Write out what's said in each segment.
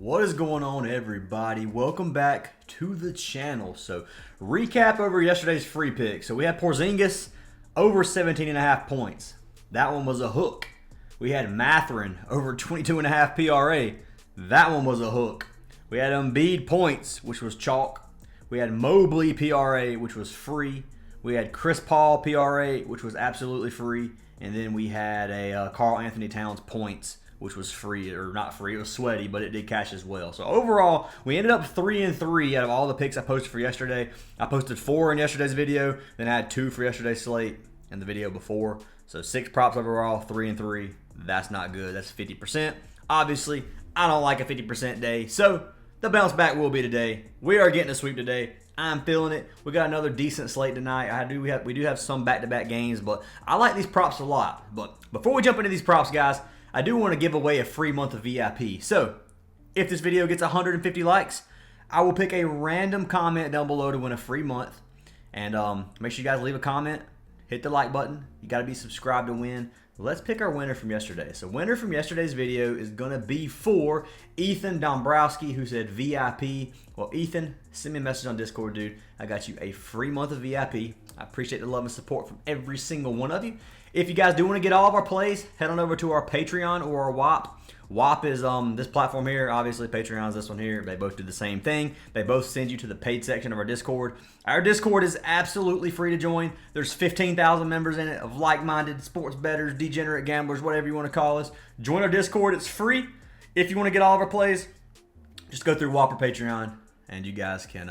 What is going on, everybody? Welcome back to the channel. So, recap over yesterday's free pick. So, we had Porzingis over 17.5 points. That one was a hook. We had Mathurin over 22.5 PRA. That one was a hook. We had Embiid points, which was chalk. We had Mobley PRA, which was free. We had Chris Paul PRA, which was absolutely free. And then we had a Karl Anthony Towns points, which was free, or not free, it was sweaty, but it did cash as well. So overall, we ended up 3-3 out of all the picks I posted for yesterday. I posted 4 in yesterday's video, then I had 2 for yesterday's slate and the video before. So 6 props overall, 3-3. That's not good. That's 50%. Obviously, I don't like a 50% day, so the bounce back will be today. We are getting a sweep today. I'm feeling it. We got another decent slate tonight. We do have some back-to-back games, but I like these props a lot. But before we jump into these props, guys, I do want to give away a free month of VIP. So, if this video gets 150 likes, I will pick a random comment down below to win a free month. And make sure you guys leave a comment. Hit the like button. You got to be subscribed to win. Let's pick our winner from yesterday. So, winner from yesterday's video is going to be for Ethan Dombrowski, who said VIP. Well, Ethan, send me a message on Discord, dude. I got you a free month of VIP. I appreciate the love and support from every single one of you. If you guys do want to get all of our plays, head on over to our Patreon or our WAP. WAP is this platform here. Obviously, Patreon is this one here. They both do the same thing. They both send you to the paid section of our Discord. Our Discord is absolutely free to join. There's 15,000 members in it of like-minded sports bettors, degenerate gamblers, whatever you want to call us. Join our Discord. It's free. If you want to get all of our plays, just go through WAP or Patreon, and you guys can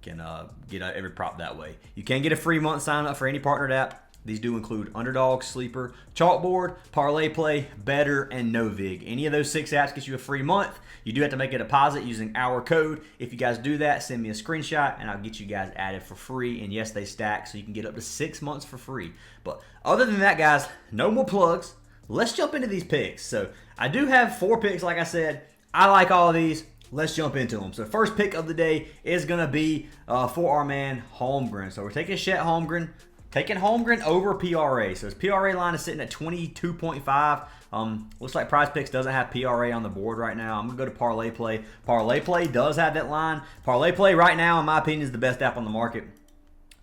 get every prop that way. You can get a free month sign up for any partnered app. These do include Underdog, Sleeper, Chalkboard, Parlay Play, Better, and NOVIG. Any of those 6 apps gets you a free month. You do have to make a deposit using our code. If you guys do that, send me a screenshot, and I'll get you guys added for free. And yes, they stack, so you can get up to 6 months for free. But other than that, guys, no more plugs. Let's jump into these picks. So I do have 4 picks, like I said. I like all of these. Let's jump into them. So first pick of the day is going to be for our man Holmgren. So we're taking Chet Holmgren. Taking Holmgren over PRA. So his PRA line is sitting at 22.5. Looks like Prizepicks doesn't have PRA on the board right now. I'm going to go to Parlay Play. Parlay Play does have that line. Parlay Play right now, in my opinion, is the best app on the market.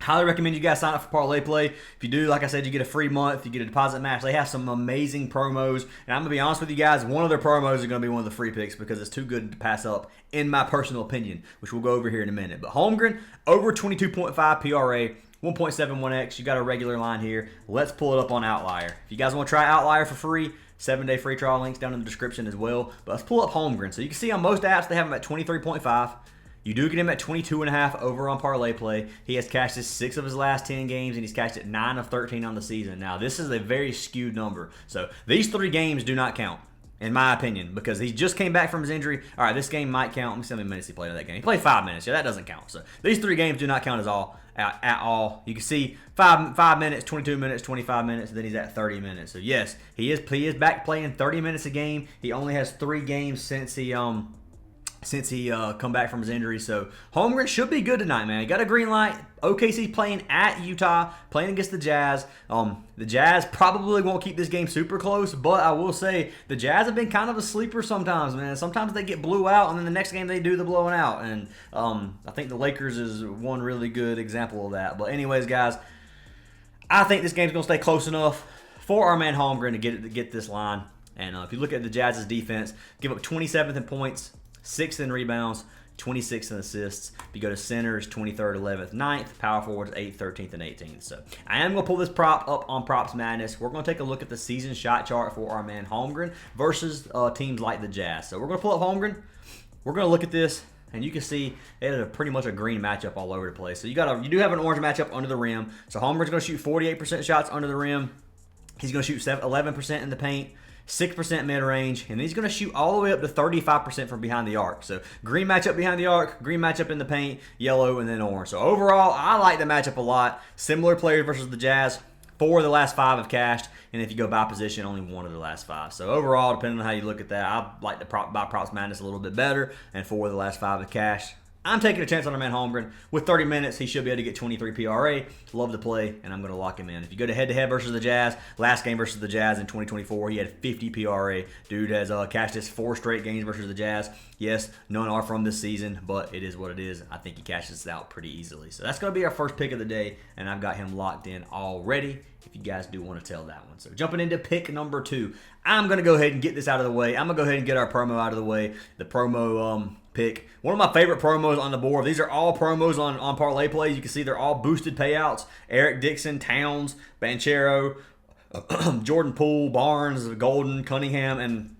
Highly recommend you guys sign up for Parlay Play. If you do, like I said, you get a free month. You get a deposit match. They have some amazing promos. And I'm going to be honest with you guys, one of their promos is going to be one of the free picks because it's too good to pass up, in my personal opinion, which we'll go over here in a minute. But Holmgren, over 22.5 PRA. 1.71x, you got a regular line here. Let's pull it up on Outlier. If you guys want to try Outlier for free, 7-day free trial links down in the description as well. But let's pull up Holmgren. So you can see on most apps, they have him at 23.5. You do get him at 22.5 over on Parlay Play. He has cashed 6 of his last 10 games, and he's cashed it 9 of 13 on the season. Now, this is a very skewed number. So these 3 games do not count, in my opinion, because he just came back from his injury. All right, this game might count. Let me see how many minutes he played in that game. He played 5 minutes. Yeah, that doesn't count. So these 3 games do not count at all. You can see 5 minutes, 22 minutes, 25 minutes, and then he's at 30 minutes. So yes, he is back playing 30 minutes a game. He only has 3 games since he come back from his injury. So Holmgren should be good tonight, man. He got a green light. OKC playing at Utah, playing against the Jazz. The Jazz probably won't keep this game super close, but I will say the Jazz have been kind of a sleeper sometimes, man. Sometimes they get blew out, and then the next game they do the blowing out. And I think the Lakers is one really good example of that. But anyways, guys, I think this game's going to stay close enough for our man Holmgren to get this line. And if you look at the Jazz's defense, give up 27th in points, 6th in rebounds, 26th in assists. If you go to centers, 23rd, 11th, 9th. Power forwards, 8th, 13th, and 18th. So I am going to pull this prop up on Props Madness. We're going to take a look at the season shot chart for our man Holmgren versus teams like the Jazz. So we're going to pull up Holmgren. We're going to look at this, and you can see it is pretty much a green matchup all over the place. So you do have an orange matchup under the rim. So Holmgren's going to shoot 48% shots under the rim. He's going to shoot 11% in the paint, 6% mid-range, and then he's going to shoot all the way up to 35% from behind the arc. So green matchup behind the arc, green matchup in the paint, yellow, and then orange. So overall, I like the matchup a lot. Similar players versus the Jazz. 4 of the last 5 have cashed, and if you go by position, only 1 of the last 5. So overall, depending on how you look at that, I like the buy Props Madness a little bit better, and 4 of the last 5 have cashed. I'm taking a chance on our man Holmgren. With 30 minutes, he should be able to get 23 PRA. Love the play, and I'm going to lock him in. If you go to head-to-head versus the Jazz, last game versus the Jazz in 2024, he had 50 PRA. Dude has cashed his 4 straight games versus the Jazz. Yes, none are from this season, but it is what it is. I think he cashes out pretty easily. So that's going to be our first pick of the day, and I've got him locked in already if you guys do want to tell that one. So jumping into pick number 2, I'm going to go ahead and get this out of the way. I'm going to go ahead and get our promo out of the way. The promo pick. One of my favorite promos on the board. These are all promos on Parlay plays. You can see they're all boosted payouts. Eric Dixon, Towns, Banchero, Jordan Poole, Barnes, Golden, Cunningham, and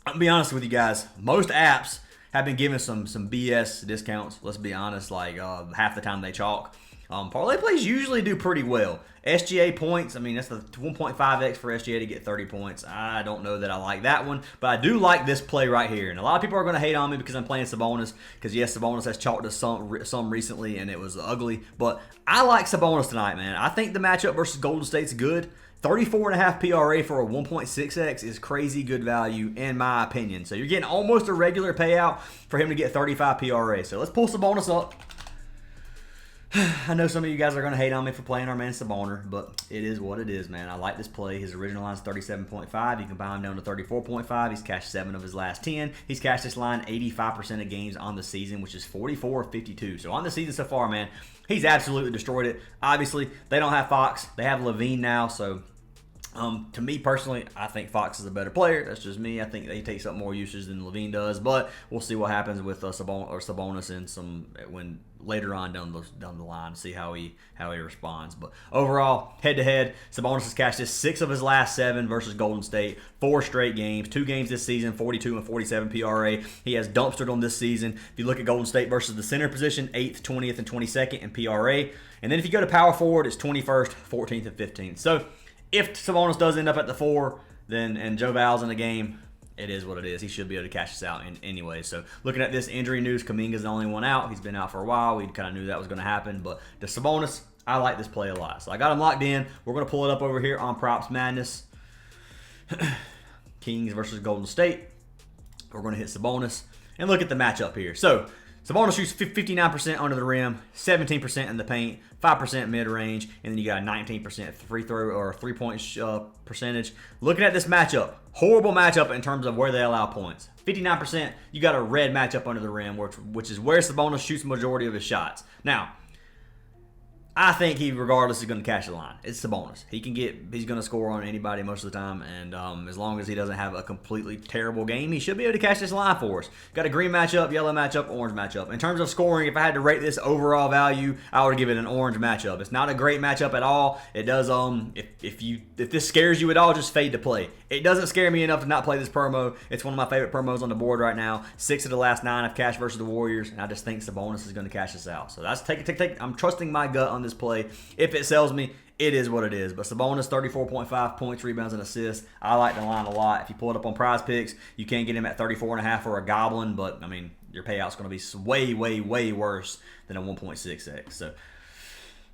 I'll be honest with you guys, most apps have been giving some BS discounts. Let's be honest, like half the time they chalk. Parlay plays usually do pretty well. SGA points, I mean, that's the 1.5x for SGA to get 30 points. I don't know that I like that one, but I do like this play right here. And a lot of people are going to hate on me because I'm playing Sabonis, because yes, Sabonis has chalked us some recently, and it was ugly. But I like Sabonis tonight, man. I think the matchup versus Golden State's good. 34.5 PRA for a 1.6x is crazy good value in my opinion. So you're getting almost a regular payout for him to get 35 PRA. So let's pull Sabonis up. I know some of you guys are going to hate on me for playing our man Sabonis, but it is what it is, man. I like this play. His original line is 37.5. You can buy him down to 34.5. He's cashed 7 of his last 10. He's cashed this line 85% of games on the season, which is 44 of 52. So on the season so far, man, he's absolutely destroyed it. Obviously, they don't have Fox. They have Levine now, so to me personally, I think Fox is a better player. That's just me. I think he takes up more usage than Levine does, but we'll see what happens with Sabonis and when later on down the line, see how he responds. But overall, head to head, Sabonis has cashed 6 of his last 7 versus Golden State, 4 straight games, 2 games this season, 42 and 47 PRA. He has dumpstered on this season. If you look at Golden State versus the center position, 8th, 20th, and 22nd in PRA, and then if you go to power forward, it's 21st, 14th, and 15th. So if Sabonis does end up at the 4, and Joe Val's in the game, it is what it is. He should be able to cash this out anyway. So looking at this injury news, Kuminga's the only one out. He's been out for a while. We kind of knew that was going to happen. But the Sabonis, I like this play a lot. So I got him locked in. We're going to pull it up over here on Props Madness. Kings versus Golden State. We're going to hit Sabonis. And look at the matchup here. So Sabonis shoots 59% under the rim, 17% in the paint, 5% mid-range, and then you got a 19% free throw or three-point percentage. Looking at this matchup, horrible matchup in terms of where they allow points. 59%, you got a red matchup under the rim, which is where Sabonis shoots the majority of his shots. Now, I think he, regardless, is going to cash the line. It's Sabonis. He's going to score on anybody most of the time, and as long as he doesn't have a completely terrible game, he should be able to cash this line for us. Got a green matchup, yellow matchup, orange matchup. In terms of scoring, if I had to rate this overall value, I would give it an orange matchup. It's not a great matchup at all. It does, if this scares you at all, just fade to play. It doesn't scare me enough to not play this promo. It's one of my favorite promos on the board right now. 6 of the last 9 I've cashed versus the Warriors, and I just think Sabonis is going to cash this out. So that's I'm trusting my gut on this play. If it sells me, it is what it is. But Sabonis, 34.5 points, rebounds, and assists. I like the line a lot. If you pull it up on Prizepicks, you can get him at 34.5 for a goblin, but I mean, your payout's going to be way, way, way worse than a 1.6x. So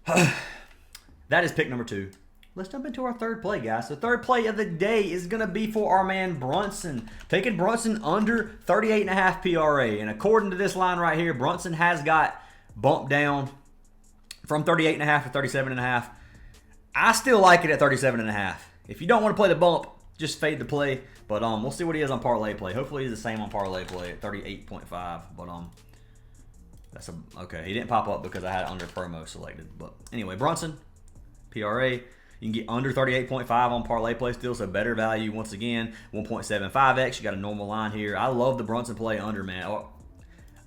that is pick number 2. Let's jump into our third play, guys. The third play of the day is going to be for our man Brunson. Taking Brunson under 38.5 PRA. And according to this line right here, Brunson has got bumped down from 38.5 to 37.5. I still like it at 37.5. If you don't want to play the bump, just fade the play. But we'll see what he is on Parlay play. Hopefully he's the same on Parlay play at 38.5. But that's okay. He didn't pop up because I had under promo selected. But anyway, Brunson, PRA. You can get under 38.5 on Parlay play still, so better value once again. 1.75x. You got a normal line here. I love the Brunson play under, man.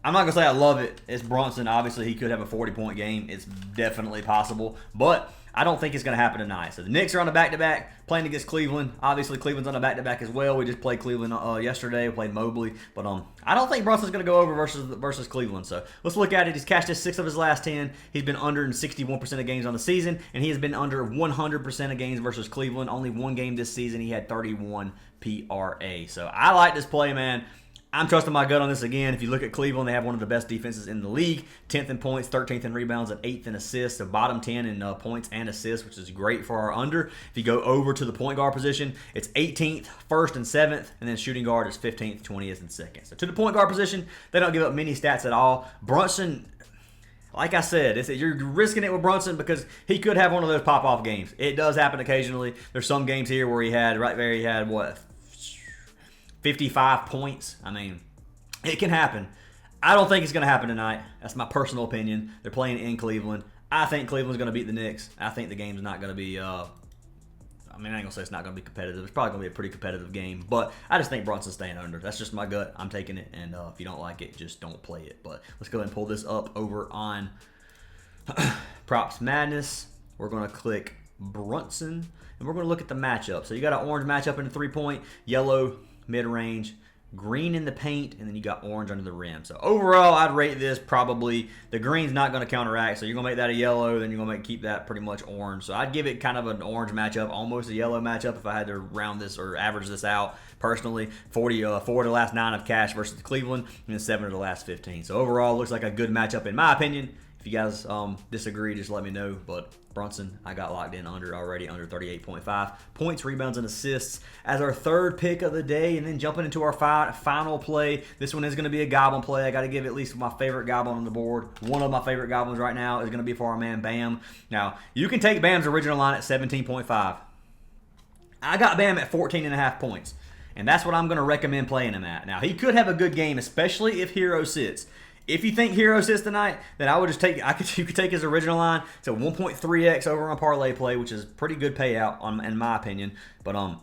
I'm not going to say I love it. It's Brunson. Obviously, he could have a 40-point game. It's definitely possible. But I don't think it's going to happen tonight. So the Knicks are on a back-to-back, playing against Cleveland. Obviously, Cleveland's on a back-to-back as well. We just played Cleveland yesterday. We played Mobley. But I don't think Brunson's going to go over versus Cleveland. So let's look at it. He's cashed 6 of his last 10. He's been under in 61% of games on the season. And he has been under 100% of games versus Cleveland. Only one game this season, he had 31 PRA. So I like this play, man. I'm trusting my gut on this again. If you look at Cleveland, they have one of the best defenses in the league. 10th in points, 13th in rebounds, and 8th in assists. So bottom 10 in points and assists, which is great for our under. If you go over to the point guard position, it's 18th, 1st, and 7th. And then shooting guard is 15th, 20th, and 2nd. So to the point guard position, they don't give up many stats at all. Brunson, like I said, you're risking it with Brunson because he could have one of those pop-off games. It does happen occasionally. There's some games here where he had, what, 55 points. I mean, it can happen. I don't think it's going to happen tonight. That's my personal opinion. They're playing in Cleveland. I think Cleveland's going to beat the Knicks. I think the game's not going to be, I ain't going to say it's not going to be competitive. It's probably going to be a pretty competitive game. But I just think Brunson's staying under. That's just my gut. I'm taking it. And if you don't like it, just don't play it. But let's go ahead and pull this up over on Props Madness. We're going to click Brunson. And we're going to look at the matchup. So you got an orange matchup in the 3-point, yellow mid-range, green in the paint, and then you got orange under the rim. So overall, I'd rate this probably, the green's not going to counteract, so you're going to make that a yellow, then you're going to keep that pretty much orange. So I'd give it kind of an orange matchup, almost a yellow matchup if I had to round this or average this out personally. 4 of the last 9 of cash versus Cleveland, and then 7 of the last 15. So overall, looks like a good matchup in my opinion. If you guys disagree, just let me know. But Brunson, I got locked in under already, under 38.5 points, rebounds, and assists as our third pick of the day. And then jumping into our final play. This one is going to be a goblin play. I got to give at least my favorite goblin on the board. One of my favorite goblins right now is going to be for our man Bam. Now, you can take Bam's original line at 17.5. I got Bam at 14.5 points. And that's what I'm going to recommend playing him at. Now, he could have a good game, especially if Hero sits. If you think Hero sits tonight, then I would just take. You could take his original line. It's a 1.3x over on Parlay play, which is pretty good payout in my opinion. But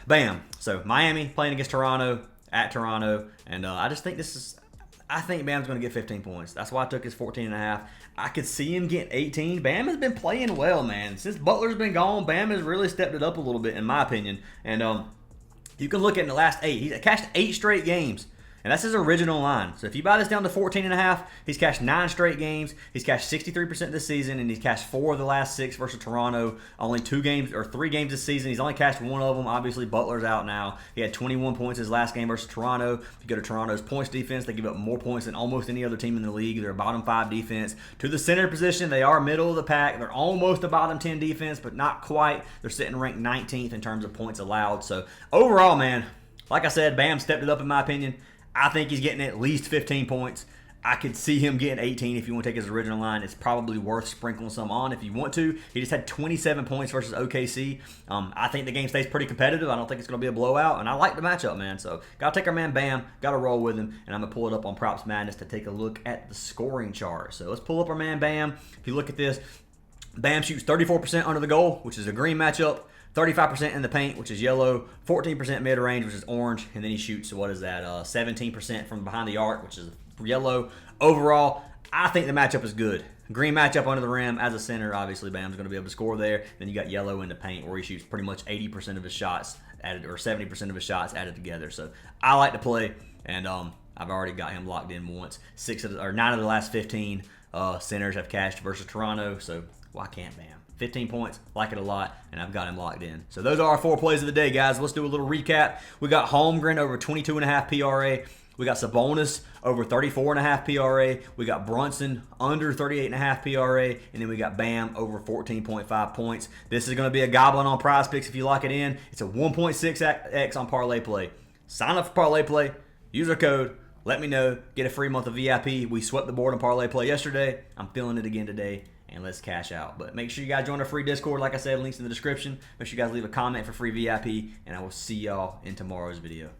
Bam. So Miami playing against Toronto at Toronto, and I just think this is. I think Bam's going to get 15 points. That's why I took his 14.5. I could see him get 18. Bam has been playing well, man. Since Butler's been gone, Bam has really stepped it up a little bit, in my opinion. And you can look at in the last 8. He's cashed 8 straight games. And that's his original line. So if you buy this down to 14.5, he's cashed 9 straight games. He's cashed 63% this season, and he's cashed 4 of the last 6 versus Toronto. Only 2 games or 3 games this season. He's only cashed 1 of them. Obviously, Butler's out now. He had 21 points his last game versus Toronto. If you go to Toronto's points defense, they give up more points than almost any other team in the league. They're a bottom 5 defense. To the center position, they are middle of the pack. They're almost a bottom 10 defense, but not quite. They're sitting ranked 19th in terms of points allowed. So overall, man, like I said, Bam stepped it up in my opinion. I think he's getting at least 15 points. I could see him getting 18 if you want to take his original line. It's probably worth sprinkling some on if you want to. He just had 27 points versus OKC. I think the game stays pretty competitive. I don't think it's going to be a blowout, and I like the matchup, man. So got to take our man Bam, got to roll with him, and I'm going to pull it up on Props Madness to take a look at the scoring chart. So let's pull up our man Bam. If you look at this, Bam shoots 34% under the goal, which is a green matchup. 35% in the paint, which is yellow, 14% mid-range, which is orange, and then he shoots, what is that, 17% from behind the arc, which is yellow. Overall, I think the matchup is good. Green matchup under the rim as a center, obviously Bam's going to be able to score there. Then you got yellow in the paint where he shoots pretty much 80% of his shots added, or 70% of his shots added together. So I like to play, and I've already got him locked in once. 9 of the last 15 centers have cashed versus Toronto, so why can't Bam? 15 points, like it a lot, and I've got him locked in. So those are our 4 plays of the day, guys. Let's do a little recap. We got Holmgren over 22.5 PRA. We got Sabonis over 34.5 PRA. We got Brunson under 38.5 PRA. And then we got Bam over 14.5 points. This is going to be a goblin on Prizepicks if you lock it in. It's a 1.6x on Parlay Play. Sign up for Parlay Play. Use our code. Let me know. Get a free month of VIP. We swept the board on Parlay Play yesterday. I'm feeling it again today. And let's cash out. But make sure you guys join our free Discord. Like I said, links in the description. Make sure you guys leave a comment for free VIP. And I will see y'all in tomorrow's video.